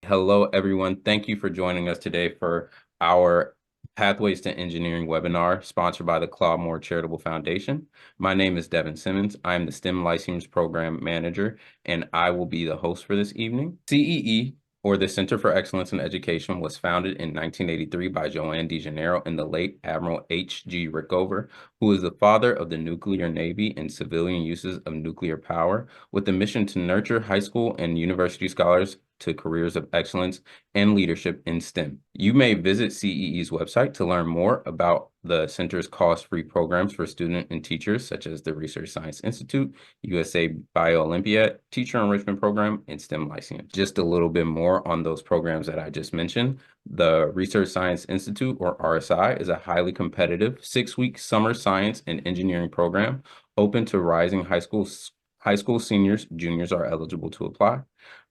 Hello, everyone. Thank you for joining us today for our Pathways to Engineering webinar sponsored by the Claude Moore Charitable Foundation. My name is Devin Simmons. I am the STEM Lyceums Program Manager, and I will be the host for this evening. CEE, or the Center for Excellence in Education, was founded in 1983 by Joanne DeGennaro and the late Admiral H.G. Rickover, who is the father of the nuclear navy and civilian uses of nuclear power, with the mission to nurture high school and university scholars to careers of excellence and leadership in STEM. You may visit CEE's website to learn more about the center's cost-free programs for students and teachers, such as the Research Science Institute, USA Bio-Olympiad, Teacher Enrichment Program, and STEM Lyceums. Just a little bit more on those programs that I just mentioned. The Research Science Institute, or RSI, is a highly competitive 6-week summer science and engineering program open to rising high school seniors. Juniors are eligible to apply.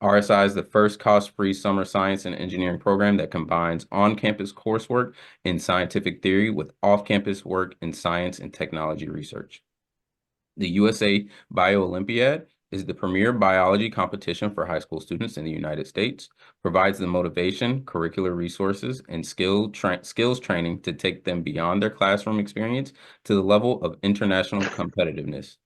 RSI is the first cost-free summer science and engineering program that combines on-campus coursework in scientific theory with off-campus work in science and technology research. The USA Bio-Olympiad is the premier biology competition for high school students in the United States, provides the motivation, curricular resources, and skills training to take them beyond their classroom experience to the level of international competitiveness.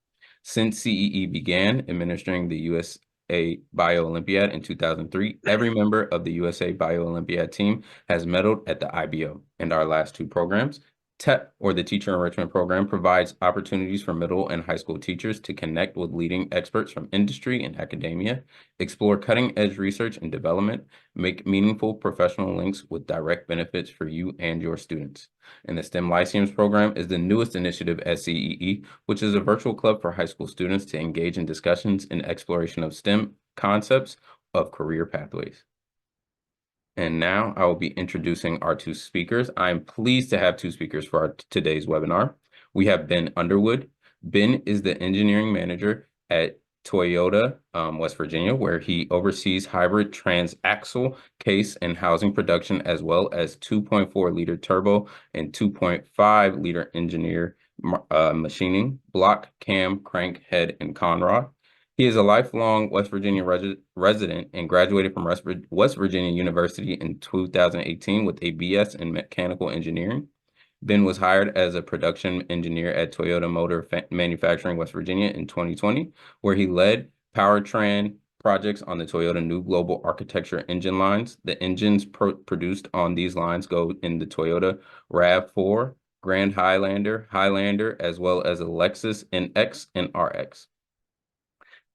Since CEE began administering the USA Bio-Olympiad in 2003, every member of the USA Bio-Olympiad team has medaled at the IBO. And our last two programs, TEP, or the Teacher Enrichment Program, provides opportunities for middle and high school teachers to connect with leading experts from industry and academia, explore cutting-edge research and development, make meaningful professional links with direct benefits for you and your students. And the STEM Lyceums program is the newest initiative at CEE, which is a virtual club for high school students to engage in discussions and exploration of STEM concepts of career pathways. And now I will be introducing our two speakers. I'm pleased to have two speakers for today's webinar. We have Ben Underwood. Ben is the engineering manager at Toyota, West Virginia, where he oversees hybrid transaxle case and housing production, as well as 2.4-liter turbo and 2.5-liter engineer machining, block, cam, crank, head, and conrod. He is a lifelong West Virginia resident and graduated from West Virginia University in 2018 with a BS in mechanical engineering. Ben was hired as a production engineer at Toyota Motor Manufacturing, West Virginia in 2020, where he led powertrain projects on the Toyota New Global Architecture engine lines. The engines produced on these lines go in the Toyota Rav4, Grand Highlander, as well as a Lexus NX and RX.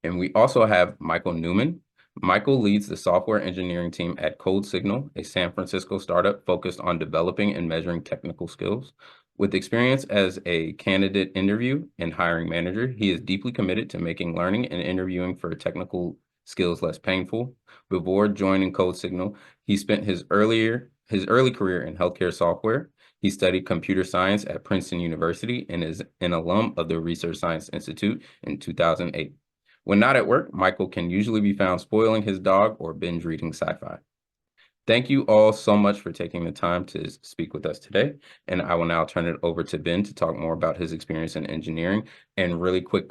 And we also have Michael Newman. Michael leads the software engineering team at CodeSignal, a San Francisco startup focused on developing and measuring technical skills. With experience as a candidate interview and hiring manager, he is deeply committed to making learning and interviewing for technical skills less painful. Before joining CodeSignal, he spent his early career in healthcare software. He studied computer science at Princeton University and is an alum of the Research Science Institute in 2008. When not at work, Michael can usually be found spoiling his dog or binge reading sci-fi. Thank you all so much for taking the time to speak with us today. And I will now turn it over to Ben to talk more about his experience in engineering. And really quick,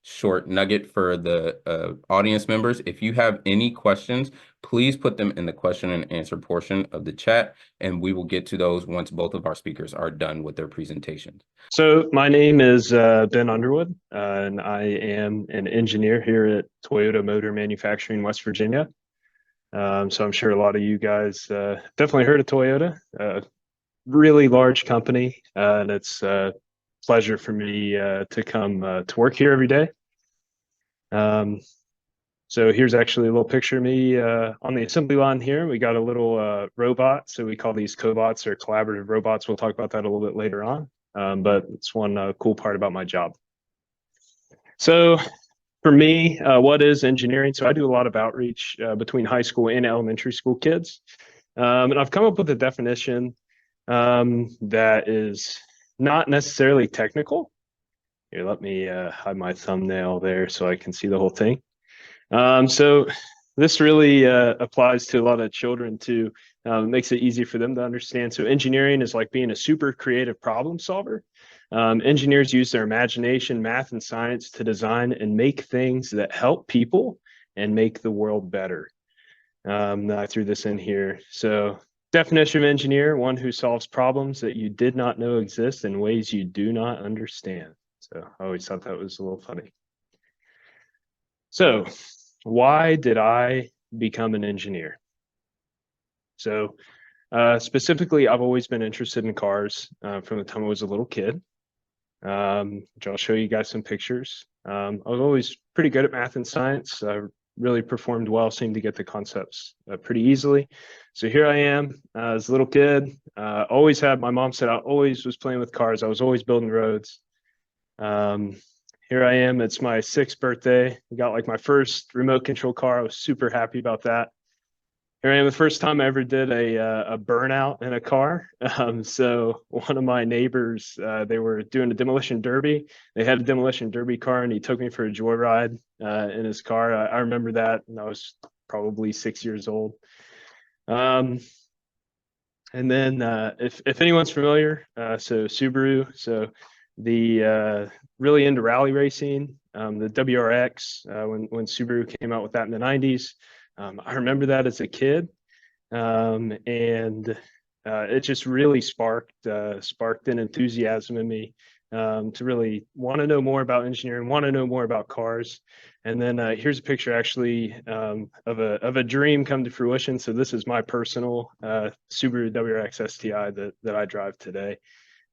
short nugget for the audience members. If you have any questions, please put them in the question and answer portion of the chat, and we will get to those once both of our speakers are done with their presentations. So my name is Ben Underwood, and I am an engineer here at Toyota Motor Manufacturing, West Virginia. So I'm sure a lot of you guys definitely heard of Toyota, really large company, and it's a pleasure for me to come to work here every day. So here's actually a little picture of me on the assembly line here. We got a little robot, so we call these cobots or collaborative robots. We'll talk about that a little bit later on, but it's one cool part about my job. So for me, what is engineering? So I do a lot of outreach between high school and elementary school kids. And I've come up with a definition that is not necessarily technical. Here, let me hide my thumbnail there so I can see the whole thing. So this really applies to a lot of children too. Makes it easy for them to understand. So engineering is like being a super creative problem solver. Engineers use their imagination, math, and science to design and make things that help people and make the world better. I threw this in here. So definition of engineer, one who solves problems that you did not know exist in ways you do not understand. So I always thought that was a little funny. So why did I become an engineer? So specifically, I've always been interested in cars from the time I was a little kid, which I'll show you guys some pictures. I was always pretty good at math and science. I really performed well, seemed to get the concepts pretty easily. So here I am as a little kid. Always had, my mom said I always was playing with cars. I was always building roads. Here I am. It's my 6th birthday. I got like my first remote control car. I was super happy about that. Here I am, the first time I ever did a burnout in a car. So one of my neighbors, they were doing a demolition derby. They had a demolition derby car, and he took me for a joyride in his car. I remember that, and I was probably 6 years old. And then if anyone's familiar, so Subaru, so the really into rally racing, the WRX, when Subaru came out with that in the 90s. I remember that as a kid, and it just really sparked an enthusiasm in me to really want to know more about engineering, want to know more about cars. And then here's a picture actually of a dream come to fruition. So this is my personal Subaru WRX STI that I drive today.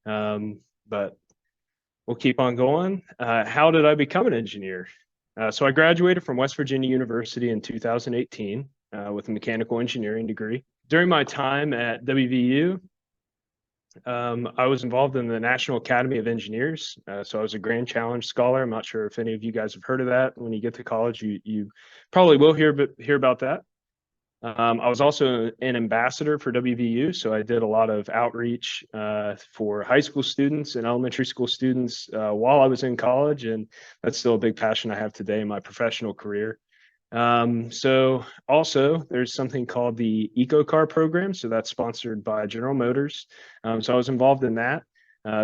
But we'll keep on going. How did I become an engineer? So I graduated from West Virginia University in 2018 with a mechanical engineering degree. During my time at WVU, I was involved in the National Academy of Engineers. So I was a Grand Challenge Scholar. I'm not sure if any of you guys have heard of that. When you get to college, you probably will hear about that. I was also an ambassador for WVU, so I did a lot of outreach for high school students and elementary school students while I was in college, and that's still a big passion I have today in my professional career. So also there's something called the EcoCar program, so that's sponsored by General Motors. So I was involved in that.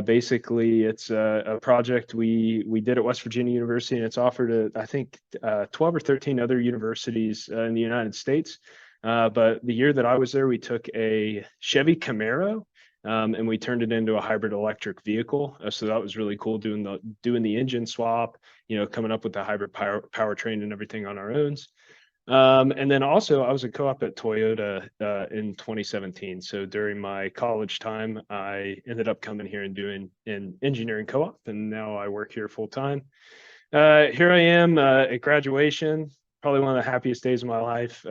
Basically, it's a project we did at West Virginia University, and it's offered at, I think, 12 or 13 other universities in the United States. But the year that I was there, we took a Chevy Camaro and we turned it into a hybrid electric vehicle. So that was really cool, doing the engine swap, coming up with the hybrid powertrain and everything on our own. And then also I was a co-op at Toyota in 2017. So during my college time, I ended up coming here and doing an engineering co-op, and now I work here full time. Here I am at graduation, probably one of the happiest days of my life.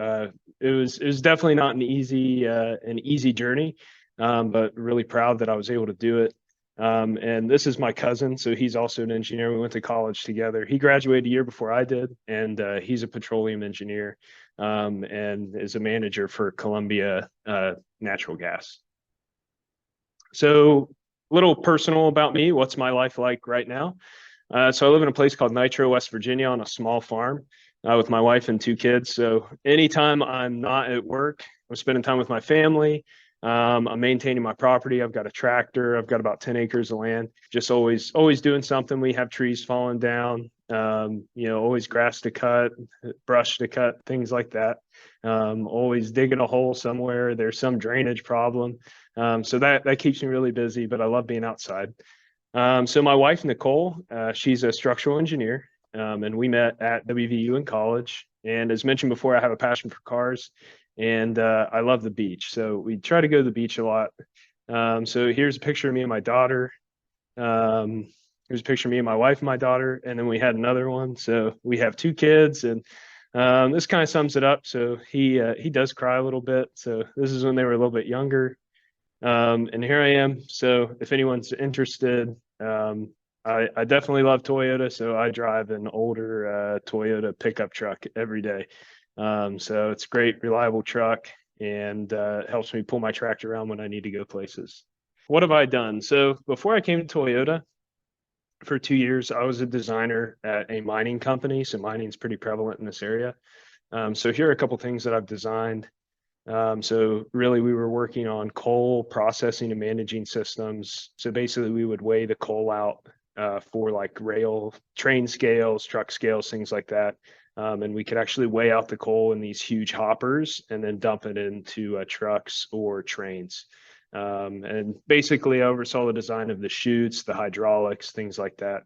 It was definitely not an easy journey, but really proud that I was able to do it. And this is my cousin, so he's also an engineer. We went to college together. He graduated a year before I did, and he's a petroleum engineer and is a manager for Columbia Natural Gas. So a little personal about me. What's my life like right now? So I live in a place called Nitro, West Virginia, on a small farm with my wife and 2 kids. So anytime I'm not at work, I'm spending time with my family. I'm maintaining my property. I've got a tractor. I've got about 10 acres of land. Just always doing something. We have trees falling down. Always grass to cut, brush to cut, things like that. Always digging a hole somewhere. There's some drainage problem. So that keeps me really busy. But I love being outside. So my wife, Nicole, she's a structural engineer, and we met at WVU in college. And as mentioned before, I have a passion for cars, and I love the beach. So we try to go to the beach a lot. So here's a picture of me and my daughter. Here's a picture of me and my wife and my daughter, and then we had another one. So we have 2 kids, and this kind of sums it up. So he does cry a little bit. So this is when they were a little bit younger. And here I am. So if anyone's interested, I definitely love Toyota. So I drive an older Toyota pickup truck every day. So it's a great, reliable truck, and helps me pull my tractor around when I need to go places. What have I done? So before I came to Toyota, for 2 years, I was a designer at a mining company. So mining is pretty prevalent in this area. So here are a couple things that I've designed. So really we were working on coal processing and managing systems. So basically we would weigh the coal out for like rail, train scales, truck scales, things like that. And we could actually weigh out the coal in these huge hoppers and then dump it into trucks or trains. And basically I oversaw the design of the chutes, the hydraulics, things like that.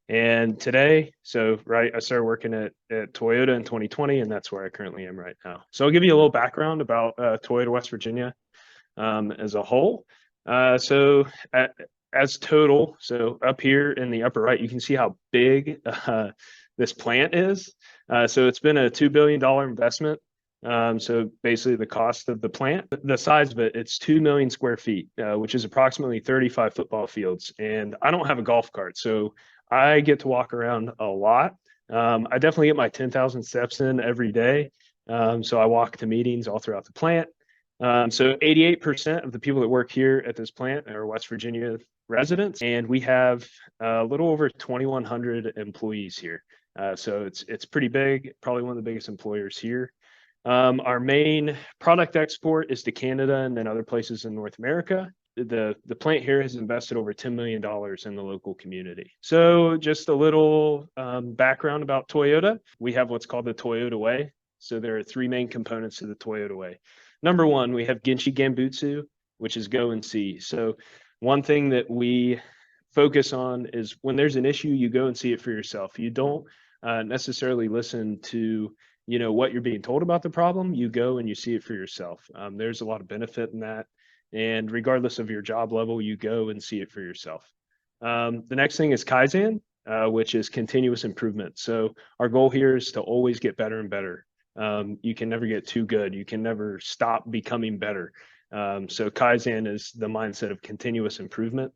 And today, I started working at Toyota in 2020, and that's where I currently am right now. So I'll give you a little background about Toyota West Virginia as a whole. As total, so up here in the upper right, you can see how big this plant is. So it's been a $2 billion investment. So basically the cost of the plant, the size of it, it's 2 million square feet, which is approximately 35 football fields. And I don't have a golf cart, so I get to walk around a lot. I definitely get my 10,000 steps in every day. So I walk to meetings all throughout the plant. So 88% of the people that work here at this plant are West Virginia residents, and we have a little over 2,100 employees here. So it's pretty big, probably one of the biggest employers here. Our main product export is to Canada and then other places in North America. The plant here has invested over $10 million in the local community. So just a little background about Toyota. We have what's called the Toyota Way. So there are three main components to the Toyota Way. Number one, we have Genchi Gambutsu, which is go and see. So one thing that we focus on is when there's an issue, you go and see it for yourself. You don't necessarily listen to what you're being told about the problem. You go and you see it for yourself. There's a lot of benefit in that. And regardless of your job level, you go and see it for yourself. The next thing is Kaizen, which is continuous improvement. So our goal here is to always get better and better. You can never get too good. You can never stop becoming better. So Kaizen is the mindset of continuous improvement.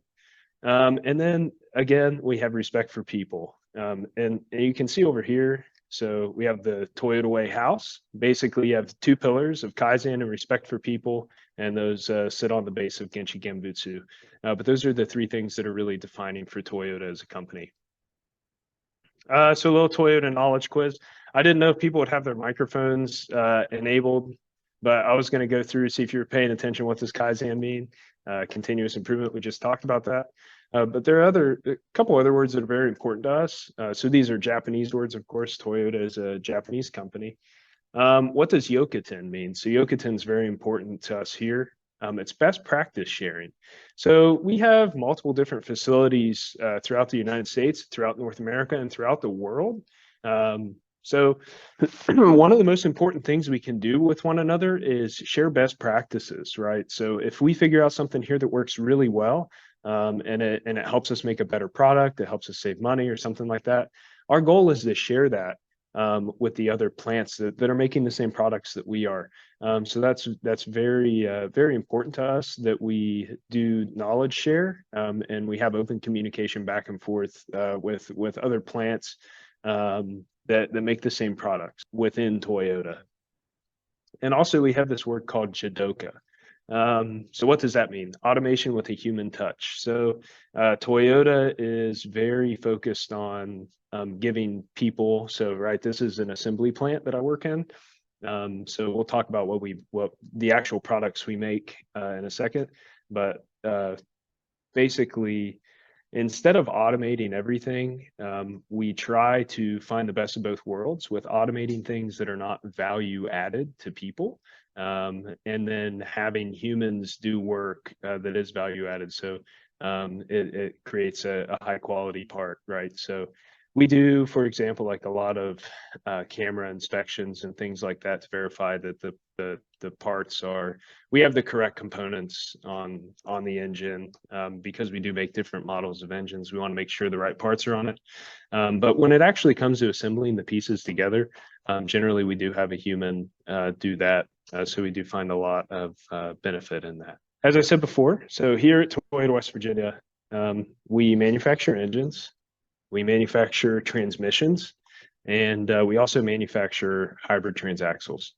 And then again, we have respect for people. And you can see over here, so we have the Toyota Way house. Basically, you have two pillars of Kaizen and respect for people, and those sit on the base of Genchi Gambutsu. But those are the three things that are really defining for Toyota as a company. So a little Toyota knowledge quiz. I didn't know if people would have their microphones enabled, but I was going to go through, see if you were paying attention. What does Kaizen mean? Continuous improvement, we just talked about that. But there are a couple other words that are very important to us. So these are Japanese words, of course. Toyota is a Japanese company. What does Yokoten mean? So Yokoten is very important to us here. It's best practice sharing. So we have multiple different facilities throughout the United States, throughout North America, and throughout the world. So one of the most important things we can do with one another is share best practices, right? So if we figure out something here that works really well, and it helps us make a better product, it helps us save money or something like that, our goal is to share that with the other plants that are making the same products that we are. So that's very very important to us, that we do knowledge share, and we have open communication back and forth with other plants that make the same products within Toyota. And also we have this word called Jidoka. So what does that mean? Automation with a human touch. So Toyota is very focused on giving people, so right, this is an assembly plant that I work in. So we'll talk about what the actual products we make in a second, but basically, instead of automating everything, we try to find the best of both worlds with automating things that are not value added to people, and then having humans do work that is value added. So it creates a high quality part, right? So we do, for example, like a lot of camera inspections and things like that to verify that the parts we have the correct components on the engine, because we do make different models of engines. We want to make sure the right parts are on it. But when it actually comes to assembling the pieces together, generally we do have a human do that. So we do find a lot of benefit in that. As I said before, so here at Toyota West Virginia, we manufacture engines, we manufacture transmissions, and we also manufacture hybrid transaxles.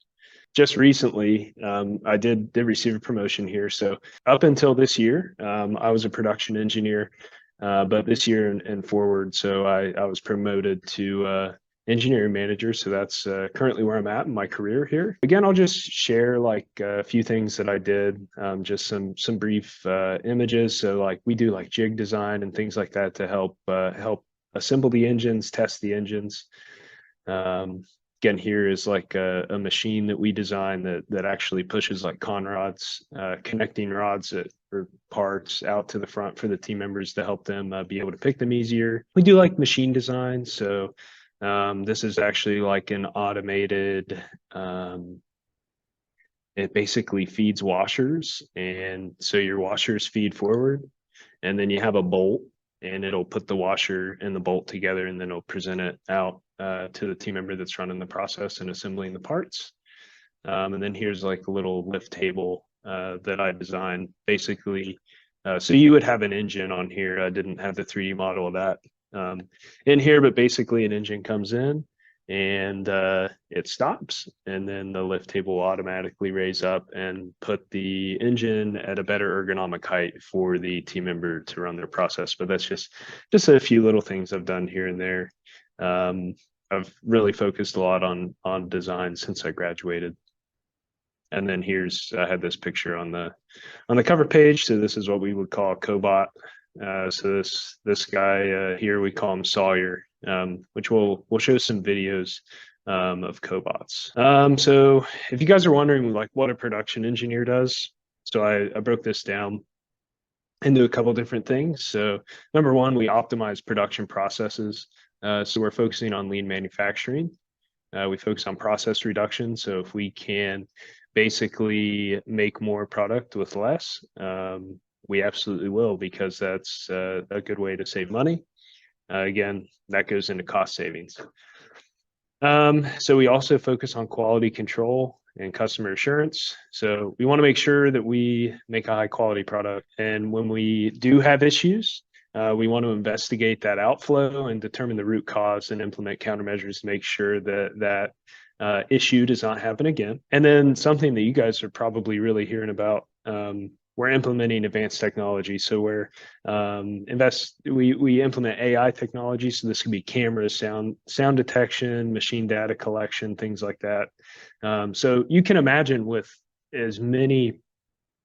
Just recently, I did receive a promotion here. So up until this year, I was a production engineer, but this year and forward, so I was promoted to engineering manager. So that's currently where I'm at in my career here. Again, I'll just share like a few things that I did, just some brief images. So like we do like jig design and things like that to help assemble the engines, test the engines. Again, here is like a machine that we designed that actually pushes like conrods, connecting rods or parts out to the front for the team members to help them be able to pick them easier. We do like machine design, so this is actually like an automated. It basically feeds washers, and so your washers feed forward, and then you have a bolt, and it'll put the washer and the bolt together, and then it'll present it out to the team member that's running the process and assembling the parts. And then here's like a little lift table that I designed. Basically, so you would have an engine on here. I didn't have the 3D model of that in here, but basically an engine comes in and it stops, and then the lift table will automatically raise up and put the engine at a better ergonomic height for the team member to run their process. But that's just a few little things I've done here and there. I've really focused a lot on design since I graduated. And then I had this picture on the cover page. So this is what we would call a cobot. So this guy here, we call him Sawyer, which we'll show some videos of cobots. So if you guys are wondering like what a production engineer does, so I broke this down into a couple different things. So number one, we optimize production processes. So we're focusing on lean manufacturing. We focus on process reduction. So if we can basically make more product with less, we absolutely will, because that's a good way to save money. Again, that goes into cost savings. So we also focus on quality control and customer assurance. So we want to make sure that we make a high quality product. And when we do have issues, we want to investigate that outflow and determine the root cause and implement countermeasures to make sure that issue does not happen again. And then something that you guys are probably really hearing about, we're implementing advanced technology. So we implement AI technology. So this could be cameras, sound detection, machine data collection, things like that. So you can imagine with as many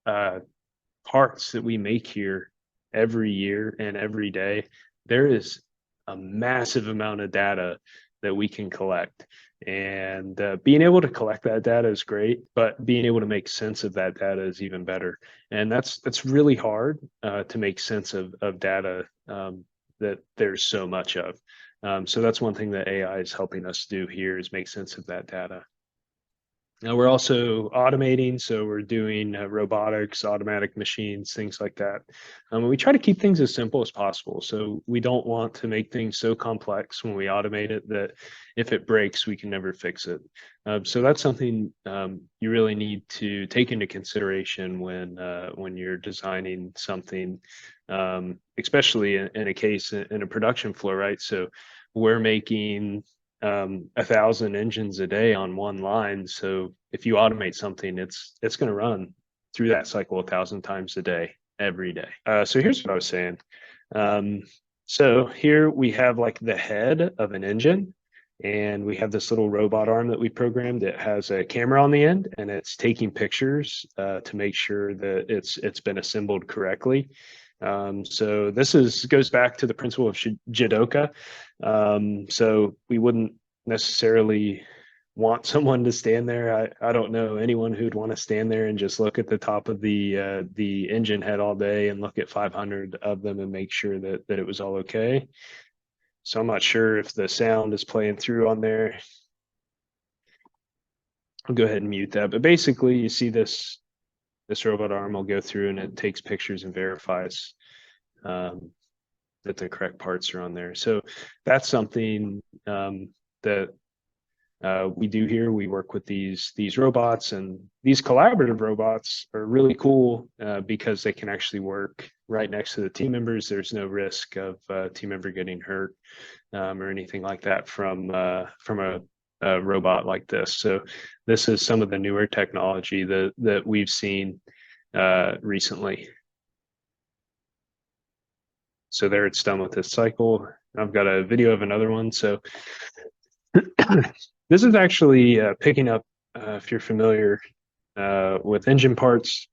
parts that we make here every year and every day, there is a massive amount of data that we can collect. And being able to collect that data is great, but being able to make sense of that data is even better. And that's really hard to make sense of data that there's so much of. So that's one thing that AI is helping us do here, is make sense of that data. Now we're also automating, so we're doing robotics, automatic machines, things like that. We try to keep things as simple as possible. So we don't want to make things so complex when we automate it that if it breaks, we can never fix it. So that's something you really need to take into consideration when you're designing something, especially in a case in a production flow, right? So we're making 1,000 engines a day on one line. So if you automate something, it's going to run through that cycle 1,000 times a day, every day. So here's what I was saying. So here we have like the head of an engine, and we have this little robot arm that we programmed that has a camera on the end, and it's taking pictures to make sure that it's been assembled correctly. So this goes back to the principle of Jidoka. So we wouldn't necessarily want someone to stand there. I don't know anyone who'd want to stand there and just look at the top of the engine head all day and look at 500 of them and make sure that it was all okay. So I'm not sure if the sound is playing through on there. I'll go ahead and mute that. But basically, you see this robot arm will go through and it takes pictures and verifies that the correct parts are on there. So that's something that we do here. We work with these robots, and these collaborative robots are really cool because they can actually work right next to the team members. There's no risk of a team member getting hurt or anything like that from a robot like this. So this is some of the newer technology that we've seen recently. So there it's done with this cycle. I've got a video of another one. So this is actually picking up, if you're familiar with engine parts,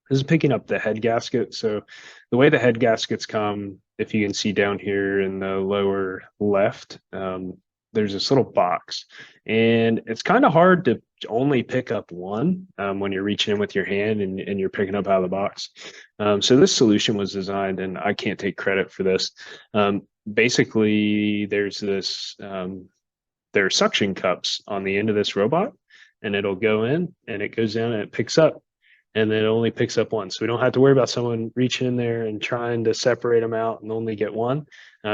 this is picking up the head gasket. So the way the head gaskets come, if you can see down here in the lower left, there's this little box, and it's kind of hard to only pick up one when you're reaching in with your hand and you're picking up out of the box. So this solution was designed, and I can't take credit for this. Basically, there's this there are suction cups on the end of this robot, and it'll go in and it goes down and it picks up, and then it only picks up one. So we don't have to worry about someone reaching in there and trying to separate them out and only get one.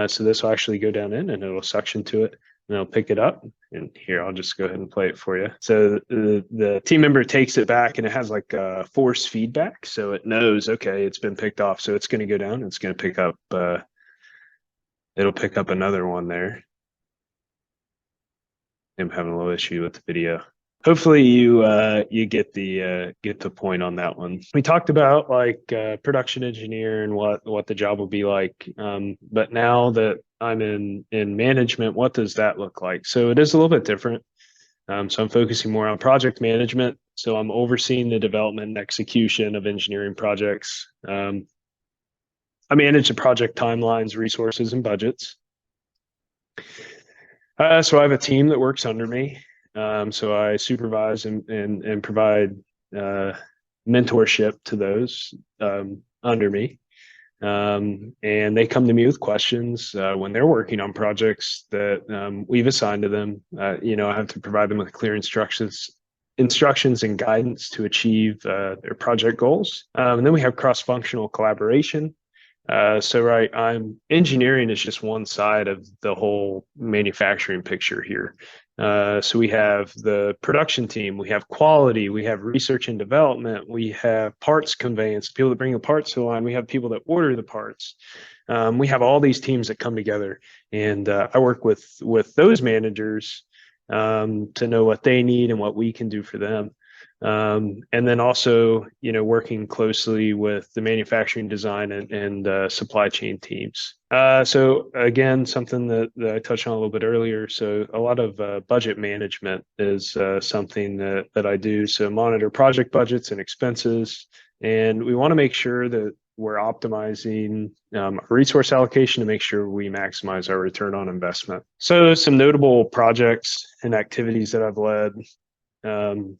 So this will actually go down in and it'll suction to it and it'll pick it up. And here, I'll just go ahead and play it for you. So the team member takes it back, and it has like force feedback. So it knows, okay, it's been picked off. So it's going to go down and it's going to pick up, it'll pick up another one there. I'm having a little issue with the video. Hopefully you get the point on that one. We talked about like production engineer and what the job will be like. But now that I'm in management, what does that look like? So it is a little bit different. So I'm focusing more on project management. So I'm overseeing the development and execution of engineering projects. I manage the project timelines, resources, and budgets. So I have a team that works under me. So I supervise and provide mentorship to those under me. And they come to me with questions when they're working on projects that we've assigned to them. I have to provide them with clear instructions and guidance to achieve their project goals. And then we have cross-functional collaboration. I'm engineering is just one side of the whole manufacturing picture here. So we have the production team, we have quality, we have research and development, we have parts conveyance, people that bring the parts to the line, we have people that order the parts. We have all these teams that come together, and I work with those managers to know what they need and what we can do for them. And then also, working closely with the manufacturing design and supply chain teams. So again, something that I touched on a little bit earlier. So a lot of budget management is something that I do. So monitor project budgets and expenses. And we want to make sure that we're optimizing resource allocation to make sure we maximize our return on investment. So some notable projects and activities that I've led.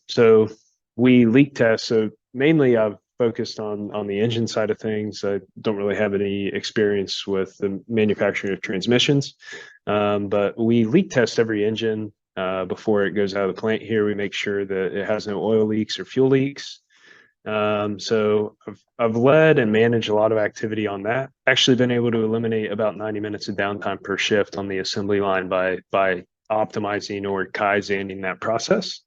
So we leak test. So mainly I've focused on the engine side of things. I don't really have any experience with the manufacturing of transmissions, but we leak test every engine before it goes out of the plant here. We make sure that it has no oil leaks or fuel leaks. So I've led and managed a lot of activity on that. Actually been able to eliminate about 90 minutes of downtime per shift on the assembly line by optimizing or kaizening that process.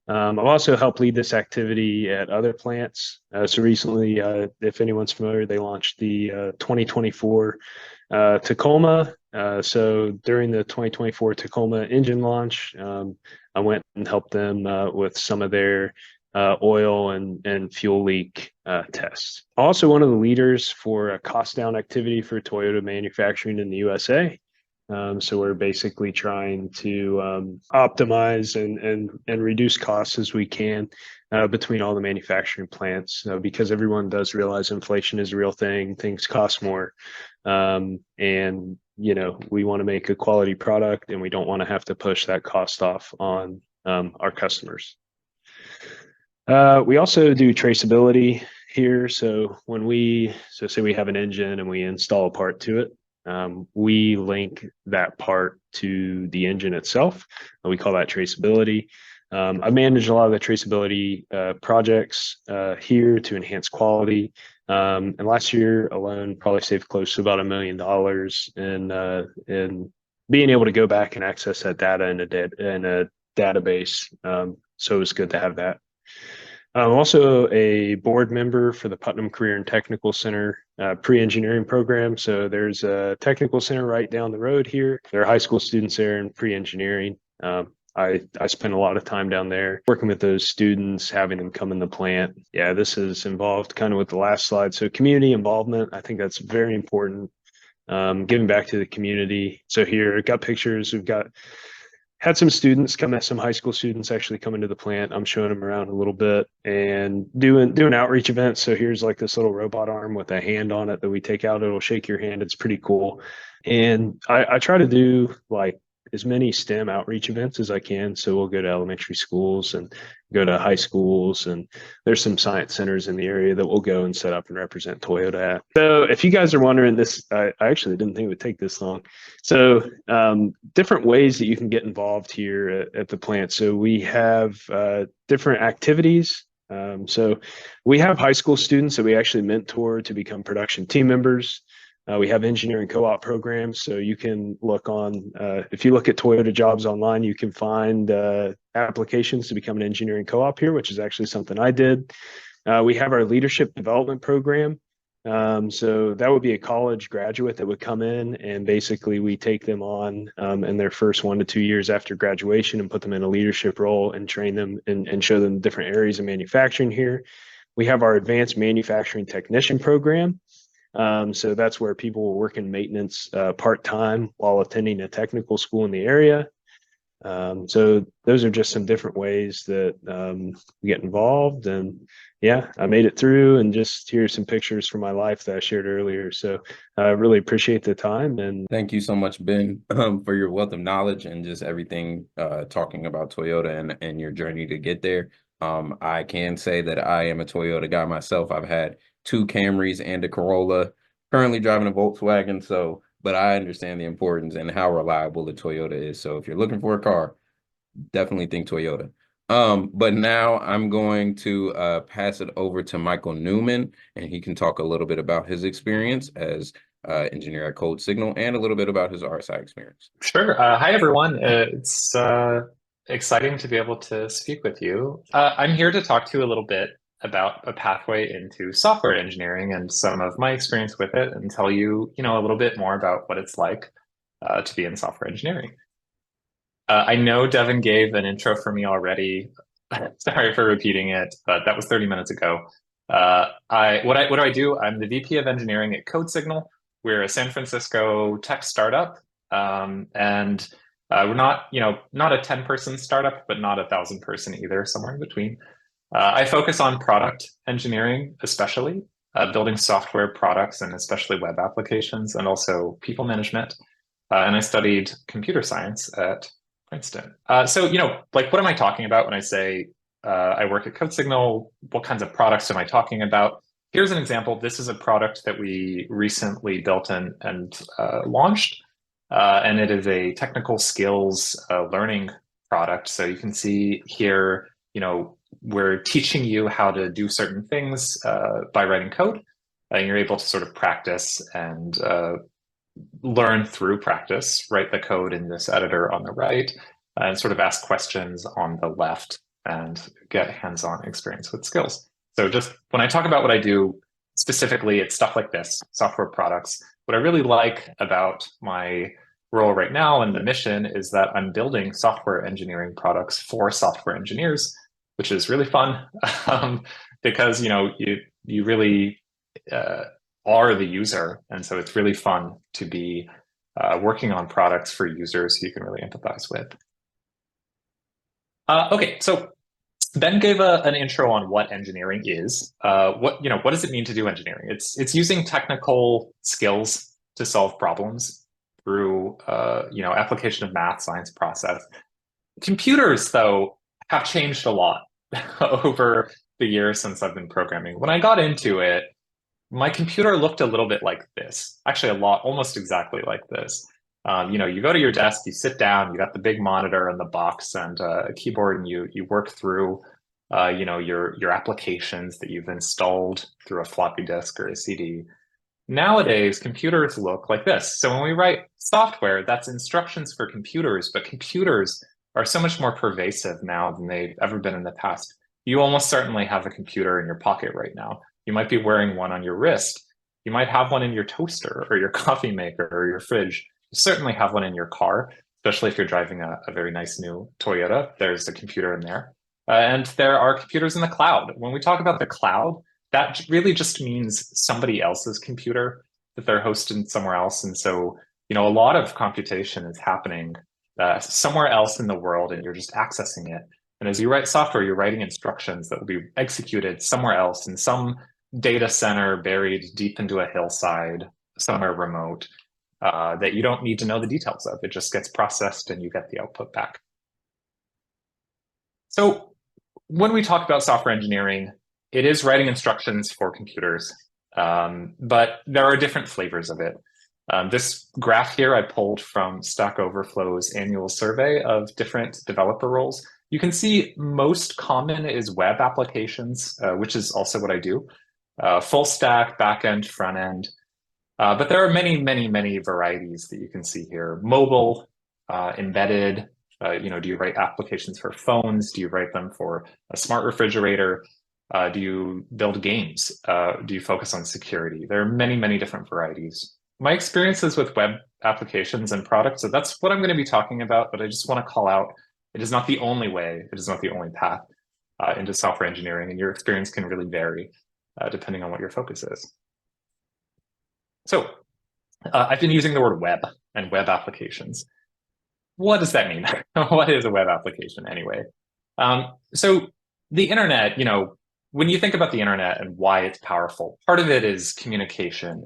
I've also helped lead this activity at other plants. So recently, if anyone's familiar, they launched the 2024 Tacoma. So during the 2024 Tacoma engine launch, I went and helped them with some of their oil and fuel leak tests. Also one of the leaders for a cost down activity for Toyota manufacturing in the USA. So we're basically trying to optimize and reduce costs as we can between all the manufacturing plants because everyone does realize inflation is a real thing. Things cost more. And, we want to make a quality product, and we don't want to have to push that cost off on our customers. We also do traceability here. So say we have an engine and we install a part to it, we link that part to the engine itself. We call that traceability. I manage a lot of the traceability projects here to enhance quality. And last year alone, probably saved close to about $1 million in being able to go back and access that data in a database. So it was good to have that. I'm also a board member for the Putnam Career and Technical Center pre-engineering program. So there's a technical center right down the road here. There are high school students there in pre-engineering. I spent a lot of time down there working with those students, having them come in the plant. Yeah, this is involved kind of with the last slide. So community involvement, I think that's very important. Giving back to the community. So here, I've got pictures. Had some students some high school students actually come into the plant. I'm showing them around a little bit and doing outreach events. So here's like this little robot arm with a hand on it that we take out. It'll shake your hand. It's pretty cool. And I try to do like as many STEM outreach events as I can. So we'll go to elementary schools and go to high schools, and there's some science centers in the area that we'll go and set up and represent Toyota at. So if you guys are wondering this, I actually didn't think it would take this long. So different ways that you can get involved here at the plant. So we have different activities. So we have high school students that we actually mentor to become production team members. We have engineering co-op programs, so you can look on, if you look at Toyota jobs online, you can find applications to become an engineering co-op here, which is actually something I did. We have our leadership development program. So that would be a college graduate that would come in, and basically we take them on in their first 1 to 2 years after graduation and put them in a leadership role and train them and show them different areas of manufacturing here. We have our advanced manufacturing technician program. So that's where people will work in maintenance part-time while attending a technical school in the area. So those are just some different ways that we get involved. And yeah, I made it through, and just here's some pictures from my life that I shared earlier. So I really appreciate the time. And thank you so much, Ben, for your wealth of knowledge and just everything talking about Toyota and your journey to get there. I can say that I am a Toyota guy myself. I've had 2 Camrys and a Corolla, currently driving a Volkswagen. So, but I understand the importance and how reliable the Toyota is. So if you're looking for a car, definitely think Toyota. But now I'm going to pass it over to Michael Newman, and he can talk a little bit about his experience as engineer at CodeSignal and a little bit about his RSI experience. Sure. Hi, everyone. It's exciting to be able to speak with you. I'm here to talk to you a little bit about a pathway into software engineering and some of my experience with it, and tell you, a little bit more about what it's like to be in software engineering. I know Devin gave an intro for me already. Sorry for repeating it, but that was 30 minutes ago. What do I do? I'm the VP of engineering at CodeSignal. We're a San Francisco tech startup, and we're not a 10-person startup, but not a 1,000-person either, somewhere in between. I focus on product engineering, especially building software products and especially web applications, and also people management. And I studied computer science at Princeton. So, what am I talking about when I say I work at CodeSignal? What kinds of products am I talking about? Here's an example. This is a product that we recently built and launched, and it is a technical skills learning product. So you can see here, we're teaching you how to do certain things by writing code, and you're able to sort of practice and learn through practice, write the code in this editor on the right, and sort of ask questions on the left and get hands-on experience with skills. So just when I talk about what I do specifically, it's stuff like this, software products. What I really like about my role right now and the mission is that I'm building software engineering products for software engineers, which is really fun because you really are the user, and so it's really fun to be working on products for users who you can really empathize with. Okay, so Ben gave an intro on what engineering is. What does it mean to do engineering? It's using technical skills to solve problems through application of math, science, process. Computers, though, have changed a lot over the years since I've been programming. When I got into it, my computer looked a little bit like this. Actually, almost exactly like this. You go to your desk, you sit down, you got the big monitor and the box and a keyboard, and you work through your applications that you've installed through a floppy disk or a CD. Nowadays, computers look like this. So when we write software, that's instructions for computers, but computers are so much more pervasive now than they've ever been in the past. You almost certainly have a computer in your pocket right now. You might be wearing one on your wrist. You might have one in your toaster or your coffee maker or your fridge. You certainly have one in your car, especially if you're driving a very nice new Toyota. There's a computer in there. And there are computers in the cloud. When we talk about the cloud, that really just means somebody else's computer that they're hosted somewhere else. And so, a lot of computation is happening somewhere else in the world, and you're just accessing it. And as you write software, you're writing instructions that will be executed somewhere else in some data center buried deep into a hillside, somewhere remote. that you don't need to know the details of. It just gets processed and you get the output back. So when we talk about software engineering, it is writing instructions for computers, but there are different flavors of it. This graph here I pulled from Stack Overflow's annual survey of different developer roles. You can see most common is web applications, which is also what I do. Full stack, backend, front end. But there are many, many, many varieties that you can see here. Mobile, embedded, do you write applications for phones? Do you write them for a smart refrigerator? Do you build games? Do you focus on security? There are many, many different varieties. My experiences with web applications and products, so that's what I'm going to be talking about, but I just want to call out, it is not the only way, it is not the only path into software engineering, and your experience can really vary depending on what your focus is. So I've been using the word web and web applications. What does that mean? What is a web application anyway? So the internet, when you think about the internet and why it's powerful, part of it is communication.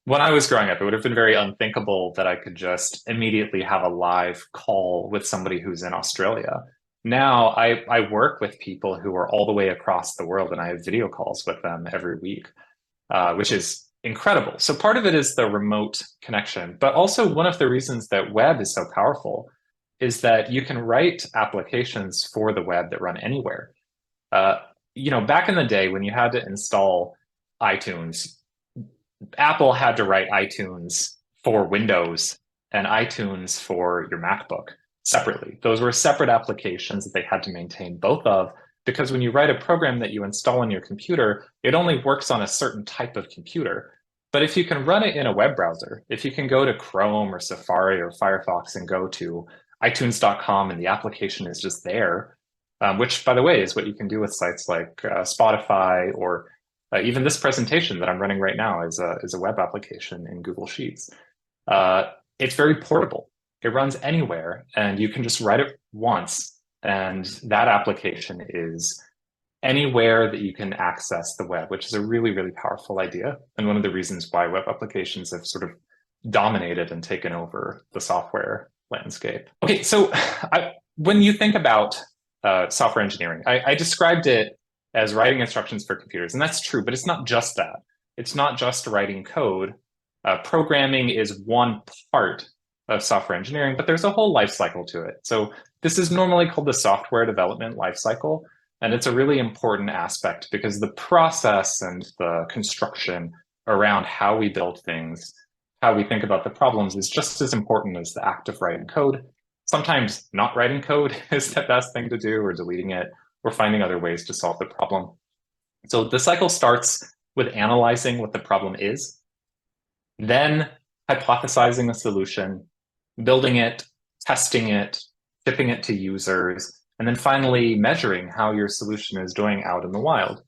When I was growing up, it would have been very unthinkable that I could just immediately have a live call with somebody who's in Australia. Now I work with people who are all the way across the world, and I have video calls with them every week, which is incredible. So part of it is the remote connection, but also one of the reasons that web is so powerful is that you can write applications for the web that run anywhere. Back in the day when you had to install iTunes, Apple had to write iTunes for Windows and iTunes for your MacBook separately. Those were separate applications that they had to maintain both of, because when you write a program that you install on your computer, it only works on a certain type of computer. But if you can run it in a web browser, if you can go to Chrome or Safari or Firefox and go to iTunes.com and the application is just there, which, by the way, is what you can do with sites like Spotify, or even this presentation that I'm running right now is a web application in Google Sheets. It's very portable. It runs anywhere, and you can just write it once, and that application is anywhere that you can access the web, which is a really, really powerful idea, and one of the reasons why web applications have sort of dominated and taken over the software landscape. Okay, so when you think about software engineering, I described it as writing instructions for computers, and that's true, but it's not just that. It's not just writing code. Programming is one part of software engineering, but there's a whole life cycle to it. So this is normally called the software development life cycle, and it's a really important aspect because the process and the construction around how we build things, how we think about the problems, is just as important as the act of writing code. Sometimes not writing code is the best thing to do, or deleting it, or finding other ways to solve the problem. So the cycle starts with analyzing what the problem is, then hypothesizing a solution, building it, testing it, shipping it to users, and then finally measuring how your solution is doing out in the wild.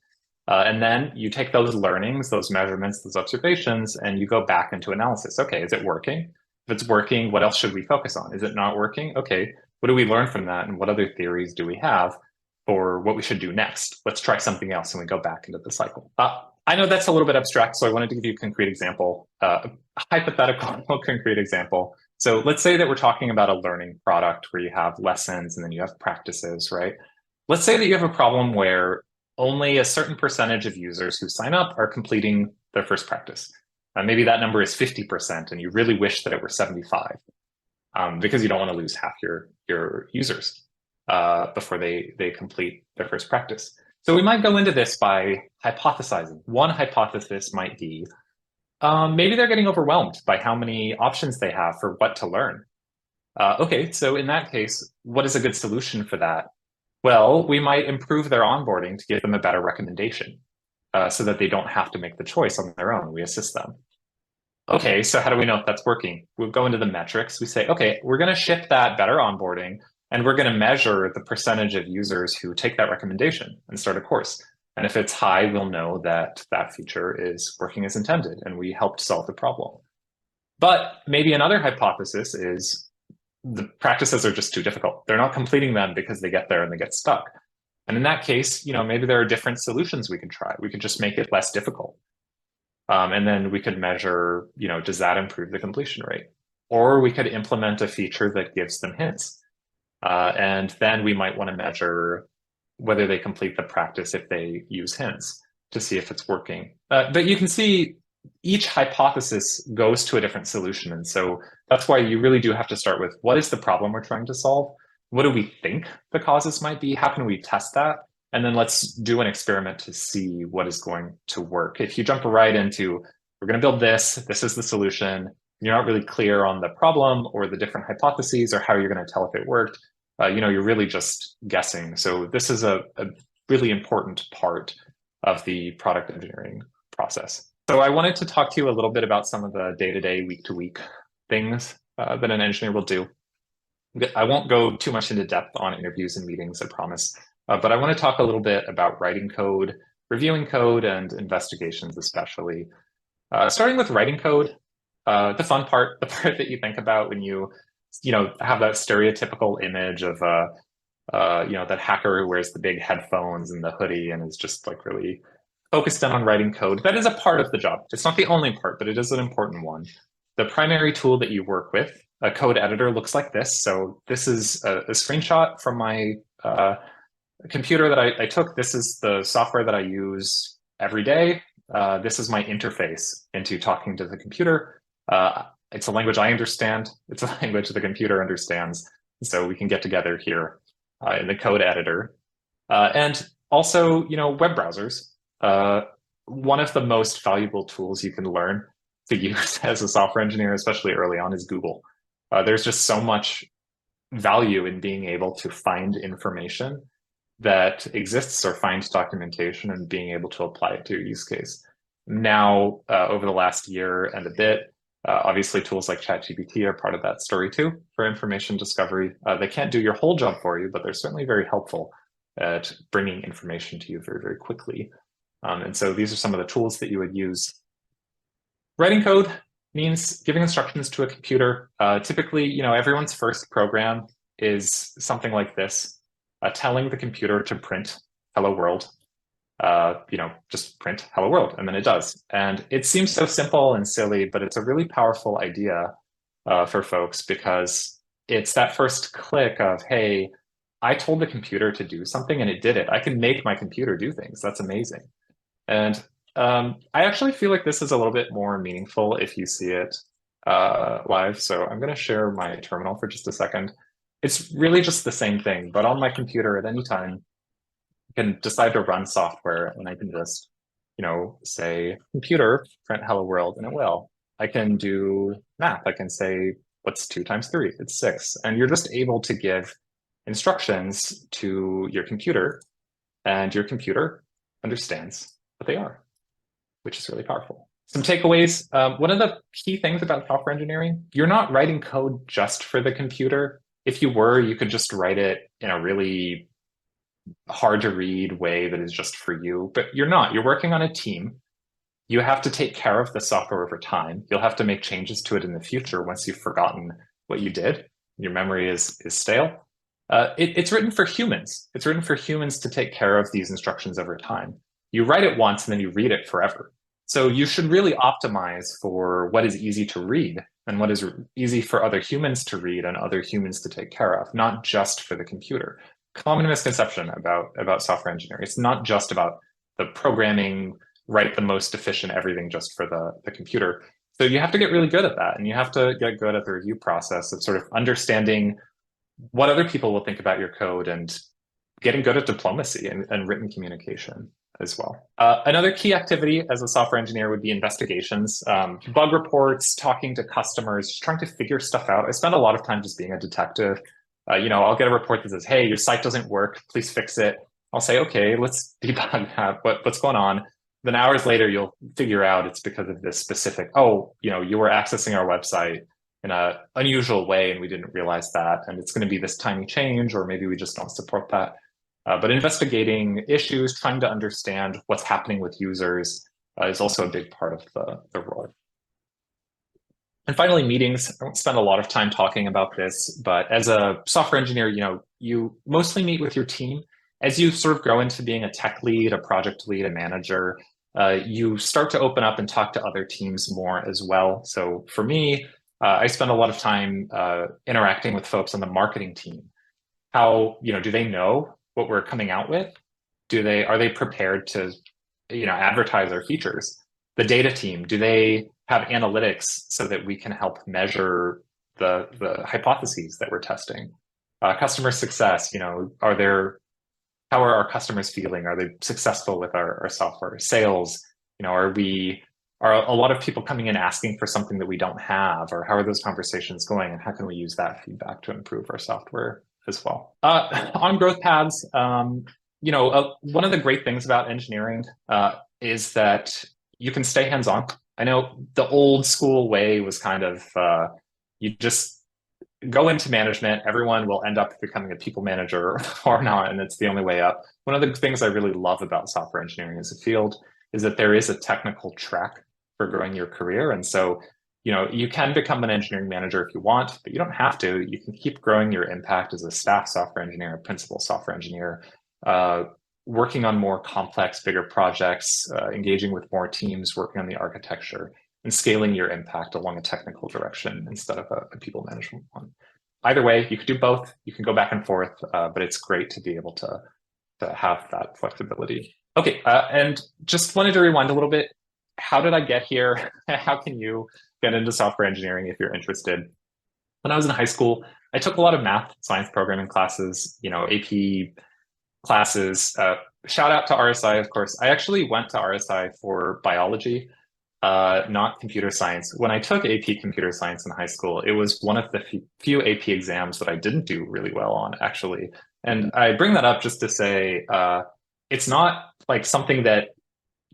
And then you take those learnings, those measurements, those observations, and you go back into analysis. Okay, is it working? If it's working, what else should we focus on? Is it not working? Okay, what do we learn from that? And what other theories do we have for what we should do next? Let's try something else, and we go back into the cycle. I know that's a little bit abstract, so I wanted to give you a concrete example, a hypothetical concrete example. So let's say that we're talking about a learning product where you have lessons and then you have practices, right? Let's say that you have a problem where only a certain percentage of users who sign up are completing their first practice. Maybe that number is 50%, and you really wish that it were 75, because you don't want to lose half your users before they complete their first practice. So we might go into this by hypothesizing. One hypothesis might be, maybe they're getting overwhelmed by how many options they have for what to learn. Okay, so in that case, what is a good solution for that? Well, we might improve their onboarding to give them a better recommendation so that they don't have to make the choice on their own. We assist them. Okay, so how do we know if that's working? We'll go into the metrics. We say, okay, we're going to ship that better onboarding, and we're going to measure the percentage of users who take that recommendation and start a course. And if it's high, we'll know that that feature is working as intended, and we helped solve the problem. But maybe another hypothesis is the practices are just too difficult. They're not completing them because they get there and they get stuck. And in that case, maybe there are different solutions we can try. We could just make it less difficult. And then we could measure, does that improve the completion rate? Or we could implement a feature that gives them hints. And then we might want to measure whether they complete the practice if they use hints to see if it's working. But you can see each hypothesis goes to a different solution. And so that's why you really do have to start with, what is the problem we're trying to solve? What do we think the causes might be? How can we test that? And then let's do an experiment to see what is going to work. If you jump right into, we're going to build this is the solution, you're not really clear on the problem or the different hypotheses or how you're going to tell if it worked, you're really just guessing. So this is a really important part of the product engineering process. So I wanted to talk to you a little bit about some of the day-to-day, week-to-week things that an engineer will do. I won't go too much into depth on interviews and meetings, I promise. But I want to talk a little bit about writing code, reviewing code, and investigations especially. Starting with writing code, the fun part, the part that you think about when you have that stereotypical image of that hacker who wears the big headphones and the hoodie and is just like really focused in on writing code. That is a part of the job. It's not the only part, but it is an important one. The primary tool that you work with, a code editor, looks like this. So this is a screenshot from my computer that I took. This is the software that I use every day. This is my interface into talking to the computer. It's a language I understand. It's a language the computer understands. So we can get together here in the code editor. And also, web browsers. One of the most valuable tools you can learn to use as a software engineer, especially early on, is Google. There's just so much value in being able to find information that exists or find documentation and being able to apply it to your use case. Now, over the last year and a bit, obviously tools like ChatGPT are part of that story too for information discovery. They can't do your whole job for you, but they're certainly very helpful at bringing information to you very, very quickly. And so these are some of the tools that you would use. Writing code means giving instructions to a computer. Typically, everyone's first program is something like this, telling the computer to print hello world. Just print hello world, and then it does. And it seems so simple and silly, but it's a really powerful idea for folks because it's that first click of, hey, I told the computer to do something and it did it. I can make my computer do things. That's amazing. And I actually feel like this is a little bit more meaningful if you see it live. So I'm going to share my terminal for just a second. It's really just the same thing, but on my computer at any time, I can decide to run software and I can just, say computer print hello world, and it will. I can do math. I can say, what's 2 times 3? It's 6. And you're just able to give instructions to your computer, and your computer understands what they are, which is really powerful. Some takeaways. One of the key things about software engineering, you're not writing code just for the computer. If you were, you could just write it in a really hard to read way that is just for you, but you're not. You're working on a team. You have to take care of the software over time. You'll have to make changes to it in the future once you've forgotten what you did. Your memory is stale. It's written for humans. It's written for humans to take care of these instructions over time. You write it once and then you read it forever. So you should really optimize for what is easy to read and what is easy for other humans to read and other humans to take care of, not just for the computer. Common misconception about software engineering. It's not just about the programming, write the most efficient everything just for the computer. So you have to get really good at that, and you have to get good at the review process of sort of understanding what other people will think about your code and getting good at diplomacy and written communication as well. Another key activity as a software engineer would be investigations, bug reports, talking to customers, just trying to figure stuff out. I spend a lot of time just being a detective. I'll get a report that says, hey, your site doesn't work, please fix it. I'll say, okay, let's debug that. What's going on? Then hours later, you'll figure out it's because of this specific, you were accessing our website in an unusual way and we didn't realize that. And it's going to be this tiny change, or maybe we just don't support that. But investigating issues, trying to understand what's happening with users is also a big part of the role. And finally, meetings. I won't spend a lot of time talking about this, but as a software engineer, you mostly meet with your team. As you sort of grow into being a tech lead, a project lead, a manager, you start to open up and talk to other teams more as well. So for me, I spend a lot of time interacting with folks on the marketing team. How, do they know what we're coming out with? Are they prepared to, advertise our features? The data team, do they have analytics so that we can help measure the hypotheses that we're testing? Customer success, how are our customers feeling? Are they successful with our software? Sales, are a lot of people coming in asking for something that we don't have, or how are those conversations going, and how can we use that feedback to improve our software as well? On growth paths, one of the great things about engineering is that you can stay hands-on. I know the old school way was kind of, you just go into management, everyone will end up becoming a people manager or not, and it's the only way up. One of the things I really love about software engineering as a field is that there is a technical track for growing your career. And so, you can become an engineering manager if you want, but you don't have to. You can keep growing your impact as a staff software engineer, a principal software engineer, working on more complex, bigger projects, engaging with more teams, working on the architecture, and scaling your impact along a technical direction instead of a people management one. Either way, you could do both. You can go back and forth, but it's great to be able to have that flexibility. Okay, and just wanted to rewind a little bit. How did I get here? How can you get into software engineering if you're interested? When I was in high school, I took a lot of math, science programming classes, AP classes. Shout out to RSI, of course. I actually went to RSI for biology, not computer science. When I took AP computer science in high school, it was one of the few AP exams that I didn't do really well on, actually. And I bring that up just to say, it's not like something that,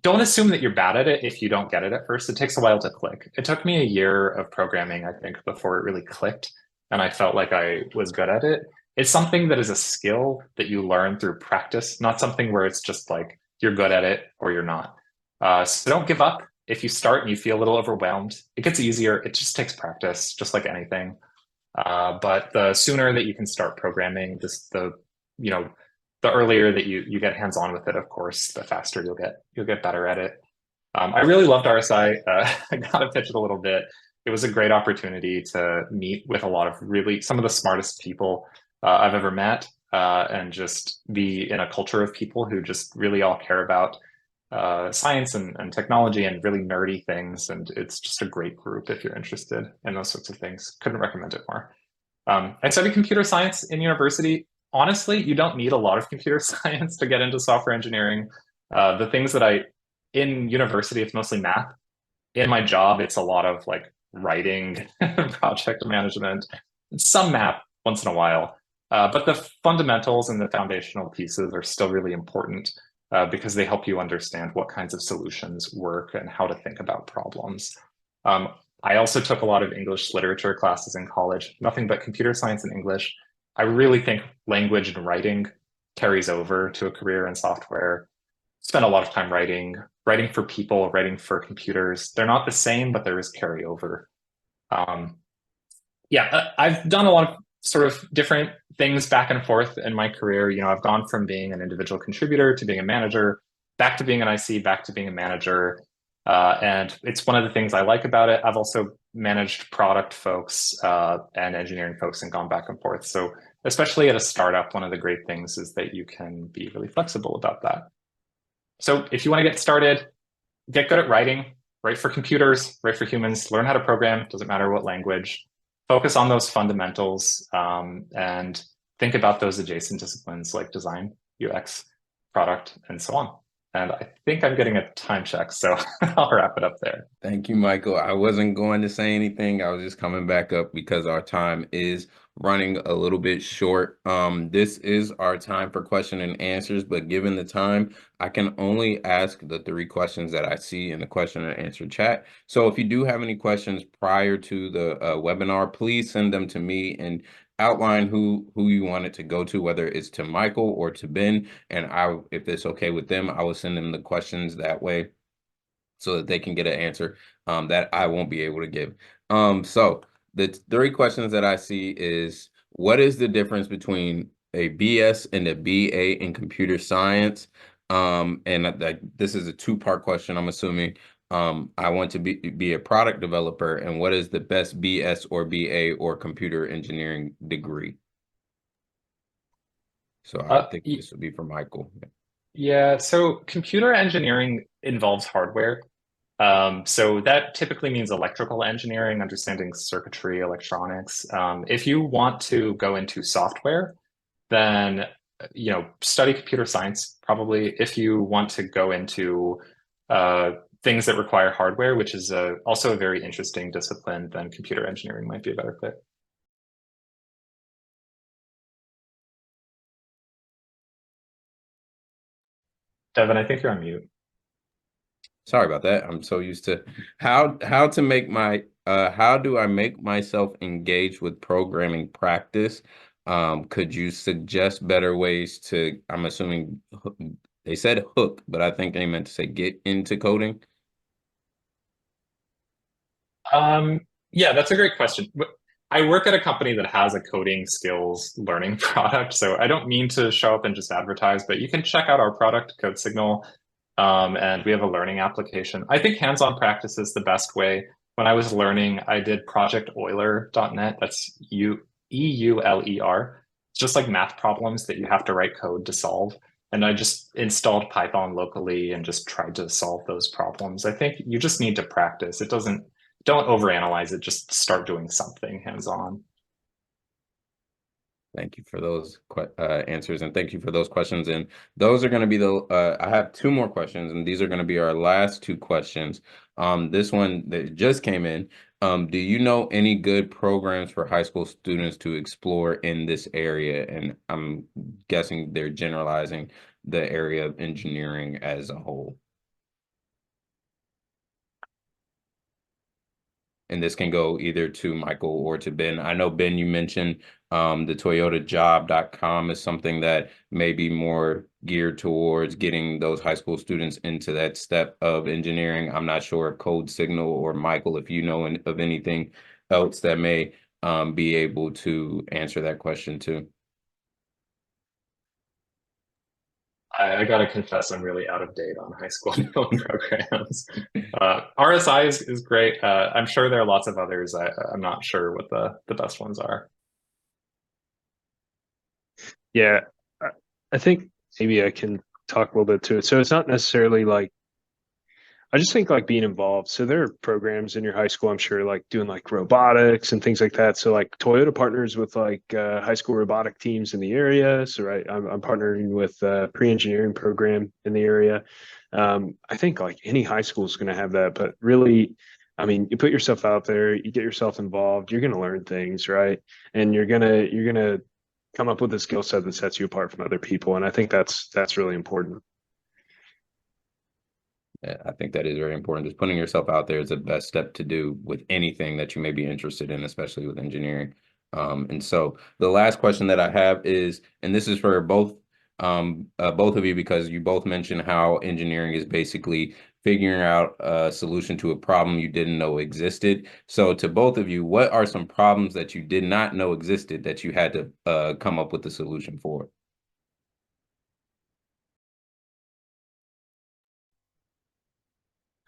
don't assume that you're bad at it if you don't get it at first. It takes a while to click. It took me a year of programming, I think, before it really clicked, and I felt like I was good at it. It's something that is a skill that you learn through practice, not something where it's just like you're good at it or you're not. So don't give up. If you start and you feel a little overwhelmed, it gets easier. It just takes practice, just like anything. But the sooner that you can start programming, the earlier that you get hands-on with it, of course, the faster you'll get better at it. I really loved RSI. I got to pitch it a little bit. It was a great opportunity to meet with a lot of some of the smartest people I've ever met, and just be in a culture of people who just really all care about science and technology and really nerdy things. And it's just a great group if you're interested in those sorts of things. Couldn't recommend it more. I studied computer science in university. Honestly, you don't need a lot of computer science to get into software engineering. The things that in university, it's mostly math. In my job, it's a lot of like writing, project management, some math once in a while. But the fundamentals and the foundational pieces are still really important because they help you understand what kinds of solutions work and how to think about problems. I also took a lot of English literature classes in college, nothing but computer science and English. I really think language and writing carries over to a career in software. Spent a lot of time writing for people, writing for computers. They're not the same, but there is carryover. I've done a lot of sort of different things back and forth in my career. I've gone from being an individual contributor to being a manager, back to being an IC, back to being a manager. And it's one of the things I like about it. I've also managed product folks and engineering folks and gone back and forth. So especially at a startup, one of the great things is that you can be really flexible about that. So if you want to get started, get good at writing, write for computers, write for humans, learn how to program, doesn't matter what language, focus on those fundamentals, and think about those adjacent disciplines like design, UX, product, and so on. And I think I'm getting a time check, so I'll wrap it up there. Thank you, Michael. I wasn't going to say anything. I was just coming back up because our time is running a little bit short. This is our time for question and answers, but given the time, I can only ask the 3 questions that I see in the question and answer chat. So if you do have any questions prior to the webinar, please send them to me and outline who you want it to go to, whether it's to Michael or to Ben, and if it's okay with them, I will send them the questions that way so that they can get an answer that I won't be able to give. So the 3 questions that I see is, what is the difference between a BS and a BA in computer science? This is a two-part question, I'm assuming. I want to be a product developer, and what is the best BS or BA or computer engineering degree? So I think this would be for Michael. Yeah, so computer engineering involves hardware. So that typically means electrical engineering, understanding circuitry, electronics. If you want to go into software, then study computer science probably. If you want to go into things that require hardware, which is also a very interesting discipline, then computer engineering might be a better fit. Devin, I think you're on mute. Sorry about that. I'm so used to how to make my how do I make myself engage with programming practice? Could you suggest better ways to, I'm assuming they said hook, but I think they meant to say get into coding. Yeah, that's a great question. I work at a company that has a coding skills learning product, so I don't mean to show up and just advertise, but you can check out our product, CodeSignal, and we have a learning application. I think hands-on practice is the best way. When I was learning, I did projecteuler.net. That's EULER. It's just like math problems that you have to write code to solve. And I just installed Python locally and just tried to solve those problems. I think you just need to practice. Don't overanalyze it. Just start doing something hands-on. Thank you for those answers, and thank you for those questions. And those are going to be I have two more questions, and these are going to be our last two questions. This one that just came in. Do you know any good programs for high school students to explore in this area? And I'm guessing they're generalizing the area of engineering as a whole. And this can go either to Michael or to Ben. I know, Ben, you mentioned the toyotajob.com is something that may be more geared towards getting those high school students into that step of engineering. I'm not sure if CodeSignal or Michael, if you know of anything else that may be able to answer that question too. I gotta confess, I'm really out of date on high school programs. RSI is great. I'm sure there are lots of others. I'm not sure what the best ones are. Yeah, I think maybe I can talk a little bit to it. So it's not necessarily like, I just think like being involved. So there are programs in your high school, I'm sure, like doing like robotics and things like that. So like Toyota partners with like high school robotic teams in the area. So right, I'm partnering with a pre-engineering program in the area. I think like any high school is going to have that, but really, I mean, you put yourself out there, you get yourself involved, you're going to learn things, right? And you're gonna come up with a skill set that sets you apart from other people. And I think that's really important. Yeah, I think that is very important. Just putting yourself out there is the best step to do with anything that you may be interested in, especially with engineering. And so the last question that I have is, and this is for both of you, because you both mentioned how engineering is basically figuring out a solution to a problem you didn't know existed. So to both of you, what are some problems that you did not know existed that you had to come up with a solution for?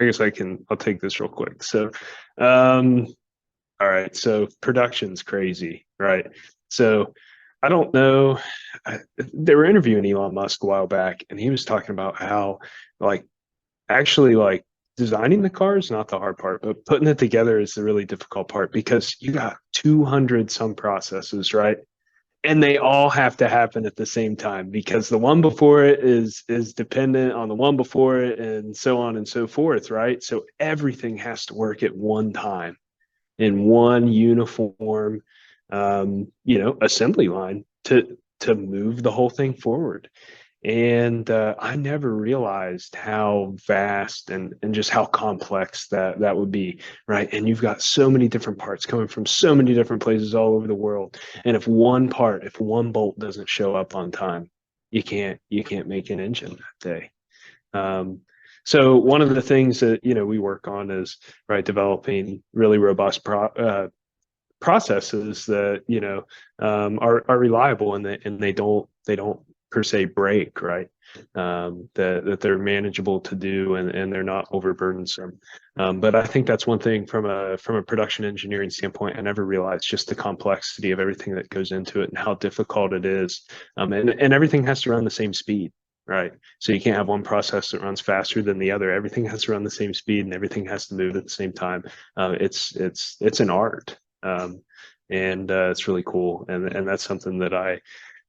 I guess I'll take this real quick. So, all right. So production's crazy, right? So I don't know. They were interviewing Elon Musk a while back, and he was talking about how, like, actually, like, designing the car is not the hard part, but putting it together is the really difficult part because you got 200 some processes, right? And they all have to happen at the same time because the one before it is dependent on the one before it, and so on and so forth, right? So everything has to work at one time in one uniform assembly line to move the whole thing forward. And I never realized how vast and just how complex that would be, right? And you've got so many different parts coming from so many different places all over the world. And if one bolt doesn't show up on time, you can't make an engine that day. So one of the things that we work on is developing really robust processes that are reliable and they don't per se break, right? That they're manageable to do and they're not overburdensome. But I think that's one thing from a production engineering standpoint, I never realized just the complexity of everything that goes into it and how difficult it is. And everything has to run the same speed, right? So you can't have one process that runs faster than the other. Everything has to run the same speed and everything has to move at the same time. It's an art. And it's really cool. And that's something that I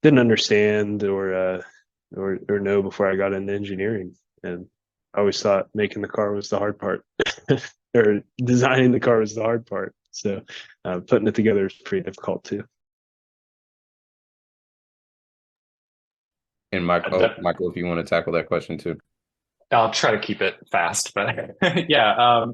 didn't understand or know before I got into engineering. And I always thought making the car was the hard part or designing the car was the hard part. So putting it together is pretty difficult too. And Michael, if you want to tackle that question too. I'll try to keep it fast, but yeah.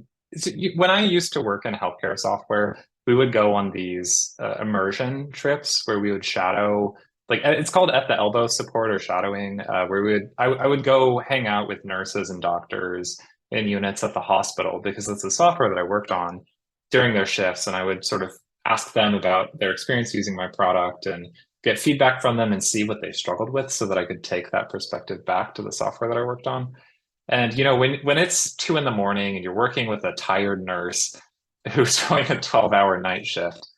When I used to work in healthcare software, we would go on these immersion trips where we would shadow, like it's called at the elbow support or shadowing, where I would go hang out with nurses and doctors in units at the hospital because it's the software that I worked on during their shifts, and I would sort of ask them about their experience using my product and get feedback from them and see what they struggled with so that I could take that perspective back to the software that I worked on. And when it's 2 a.m. and you're working with a tired nurse who's doing a 12-hour night shift,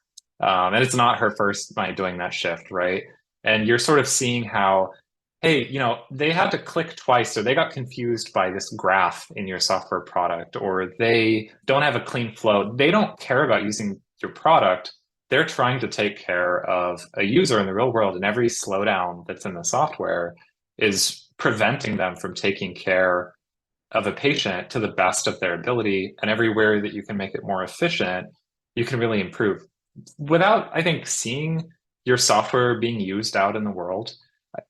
and it's not her first night doing that shift, right? And you're sort of seeing how, hey, they had to click twice, or they got confused by this graph in your software product, or they don't have a clean flow. They don't care about using your product. They're trying to take care of a user in the real world, and every slowdown that's in the software is preventing them from taking care of a patient to the best of their ability. And everywhere that you can make it more efficient, you can really improve without, I think, seeing your software being used out in the world.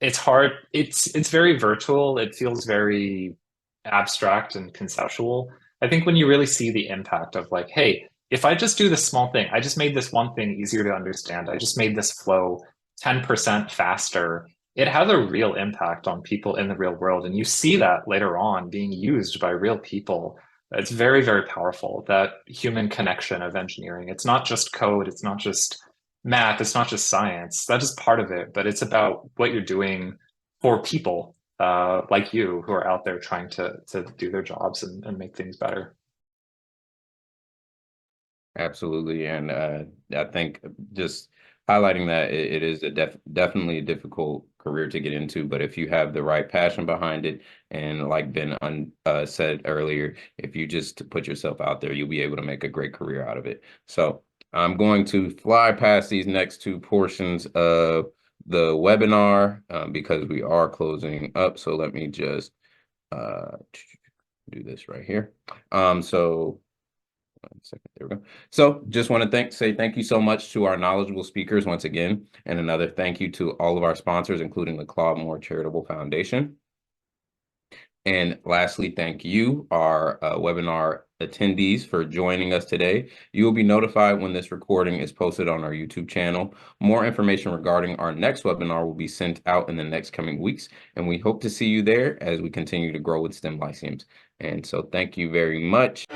It's hard. It's very virtual. It feels very abstract and conceptual. I think when you really see the impact of like, hey, if I just do this small thing, I just made this one thing easier to understand. I just made this flow 10% faster. It has a real impact on people in the real world. And you see that later on being used by real people. It's very, very powerful, that human connection of engineering. It's not just code. It's not just math. It's not just science. That's just part of it. But it's about what you're doing for people like you who are out there trying to do their jobs and make things better. Absolutely. And I think just highlighting that it is definitely a difficult career to get into, but if you have the right passion behind it, and like Ben said earlier, if you just put yourself out there, you'll be able to make a great career out of it. So I'm going to fly past these next two portions of the webinar because we are closing up. So let me just do this right here. So 1 second, there we go. So just want to say thank you so much to our knowledgeable speakers once again, and another thank you to all of our sponsors, including the Claude Moore Charitable Foundation. And lastly, thank you, our webinar attendees, for joining us today. You will be notified when this recording is posted on our YouTube channel. More information regarding our next webinar will be sent out in the next coming weeks, and we hope to see you there as we continue to grow with STEM Lyceums. And so thank you very much.